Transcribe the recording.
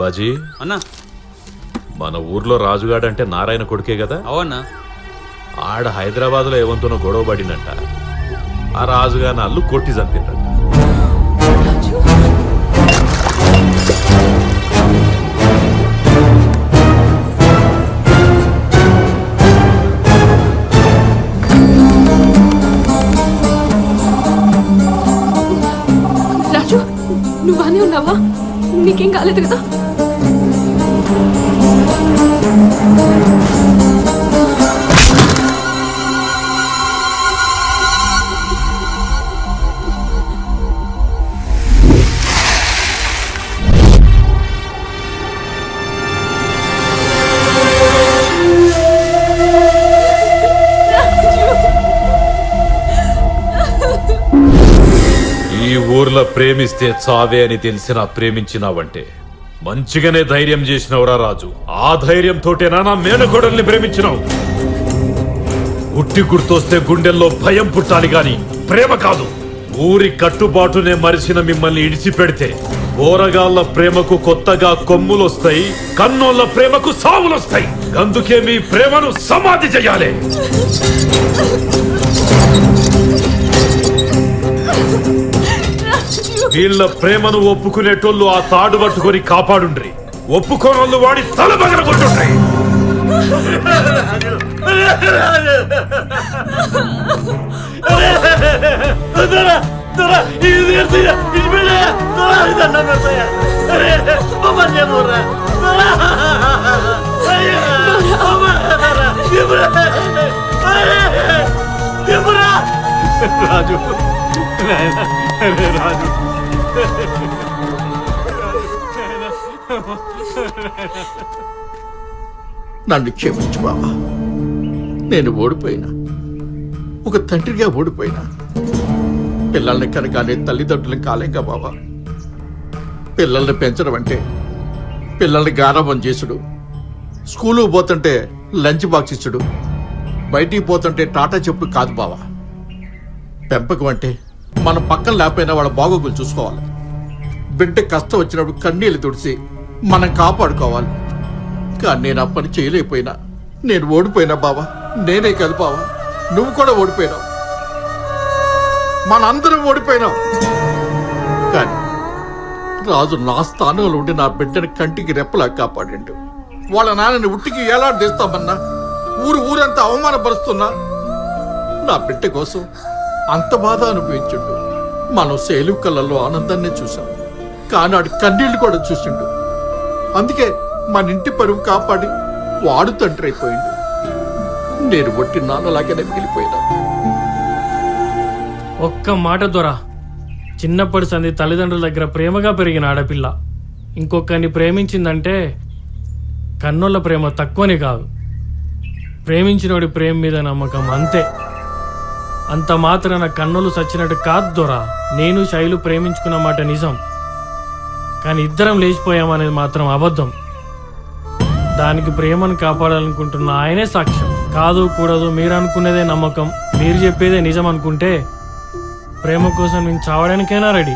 బాజీ అన్నా మన ఊర్లో రాజుగాడంటే నారాయణ కొడుకే కదా. అవన్నా ఆడ హైదరాబాద్లో ఏవంతోనో గొడవ పడిందంట. ఆ రాజుగారిని అల్లు కొట్టి చంపిండ్రంట. రాజు నువ్వానే ఉన్నావా? నీకేం కాలేదు కదా? ఈ ఊర్లో ప్రేమిస్తే చావే అని తెలిసినా ప్రేమించినావంటే మంచిగానే ధైర్యం చేసినవురా రాజు. ఆ ధైర్యంతోటేనా నా మేనకోడల్ని ప్రేమించినావు? ఉట్టి గుర్తొస్తే గుండెల్లో భయం పుట్టాలి గాని ప్రేమ కాదు. ఊరి కట్టుబాటునే మరిచిన మిమ్మల్ని ఇడిచిపెడితే బోరగాళ్ల ప్రేమకు కొత్తగా కొమ్ములొస్తాయి, కన్నోళ్ల ప్రేమకు సావులొస్తాయి. అందుకే మీ ప్రేమను సమాధి చెయ్యాలి. వీళ్ళ ప్రేమను ఒప్పుకునేటోళ్ళు ఆ తాడు పట్టుకొని కాపాడుండ్రి. ఒప్పుకోనోళ్ళు వాడి తల పగలగొట్టుండ్రి. రాజు రాజు నన్ను క్షమించు బాబా. నేను ఓడిపోయినా, ఒక తండ్రిగా ఓడిపోయినా. పిల్లల్ని కనగానే తల్లిదండ్రులు కాలేగా బాబా. పిల్లల్ని పెంచడం అంటే పిల్లల్ని గారాబం చేసుడు, స్కూలుకు పోతుంటే లంచ్ బాక్స్ ఇచ్చుడు, బయటికి పోతుంటే టాటా చెప్పుడు కాదు బావా. పెంపకం అంటే మనం పక్కన లేకపోయినా వాళ్ళ బాగోగులు చూసుకోవాలి. బిడ్డ కష్టం వచ్చినప్పుడు కన్నీళ్ళు తుడిచి మనం కాపాడుకోవాలి. కానీ నేను ఆ పని చేయలేకపోయినా. నేను ఓడిపోయినా బావా. నేనే కాదు బావా, నువ్వు కూడా ఓడిపోయినావు. మనందరం ఓడిపోయినావు. కానీ రాజు నా స్థానంలో ఉండి నా బిడ్డని కంటికి రెప్పలా కాపాడిండు. వాళ్ళ నాన్నని ఉట్టికి ఏలాడదీస్తామన్నా, ఊరంతా అవమానపరుస్తున్నా నా బిడ్డ కోసం అంత బాధ అనుభవించుండు. మనం శైలు కళ్ళల్లో ఆనందాన్ని చూసాం, కానాడు కన్నీళ్లు కూడా చూసిండు. అందుకే మన ఇంటి పరువు కాపాడి వాడు తండ్రి అయిపోయిండు. నేను ఒట్టి నాన్నలాగానే మిగిలిపోయినా. ఒక్క మాట ద్వారా చిన్నప్పటి సంది తల్లిదండ్రుల దగ్గర ప్రేమగా పెరిగిన ఆడపిల్ల ఇంకొకరిని ప్రేమించిందంటే కన్నోళ్ళ ప్రేమ తక్కువని కాదు, ప్రేమించినోడి ప్రేమ మీద నమ్మకం అంతే. అంత మాత్రాన కన్నులు సచ్చినట్టు కాదు దొరా. నేను శైలు ప్రేమించుకున్న మాట నిజం, కానీ ఇద్దరం లేచిపోయామనేది మాత్రం అబద్ధం. దానికి ప్రేమను కాపాడాలనుకుంటున్న ఆయనే సాక్ష్యం. కాదు కూడదు మీరు అనుకునేదే నమ్మకం, మీరు చెప్పేదే నిజం అనుకుంటే ప్రేమ కోసం నేను చావడానికైనా రెడీ.